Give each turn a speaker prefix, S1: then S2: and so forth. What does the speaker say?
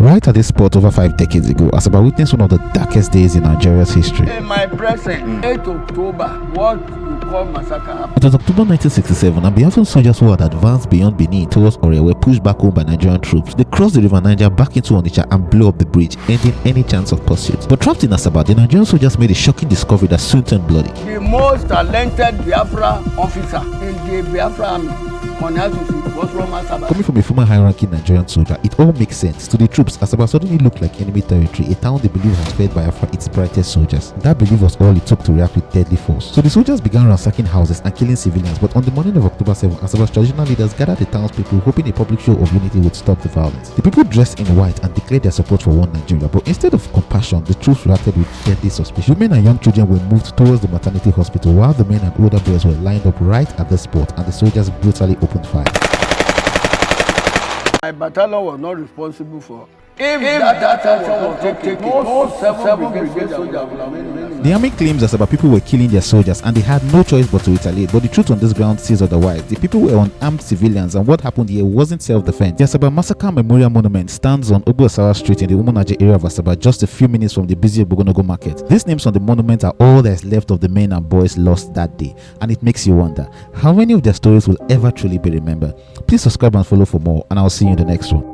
S1: Right at this spot over 5 decades ago, Asaba witnessed one of the darkest days in Nigeria's history.
S2: In my present, 8 October, what you call massacre.
S1: It was October 1967, and Biafran soldiers who had advanced beyond Benin towards Ore were pushed back home by Nigerian troops. They crossed the river Niger back into Onitsha and blew up the bridge, ending any chance of pursuit. But trapped in Asaba, the Nigerian soldiers made a shocking discovery that soon turned bloody.
S2: The most talented Biafra officer in the Biafra army was from Asaba.
S1: Coming from a former high-ranking Nigerian soldier, it all makes sense. To the troops, Asaba suddenly looked like enemy territory, a town they believed had fed Biafra its brightest soldiers. That belief was all it took to react with deadly force. So the soldiers began ransacking houses and killing civilians, but on the morning of October 7, Asaba's traditional leaders gathered the townspeople hoping a public show of unity would stop the violence. The people dressed in white and declared their support for one Nigeria, but instead of compassion, the troops reacted with deadly suspicion. Women and young children were moved towards the maternity hospital, while the men and older boys were lined up right at the spot, and the soldiers brutally opened fire.
S2: My battalion was not responsible for. If that action was taken, most 7 brigade soldiers would have been.
S1: The army claims Asaba people were killing their soldiers and they had no choice but to retaliate, but the truth on this ground says otherwise. The people were unarmed civilians, and what happened here wasn't self-defense. The Asaba Massacre Memorial Monument stands on Obuasawa Street in the Umunaje area of Asaba, just a few minutes from the busy Obogonogo market. These names on the monument are all that is left of the men and boys lost that day, and it makes you wonder how many of their stories will ever truly be remembered. Please subscribe and follow for more, and I'll see you in the next one.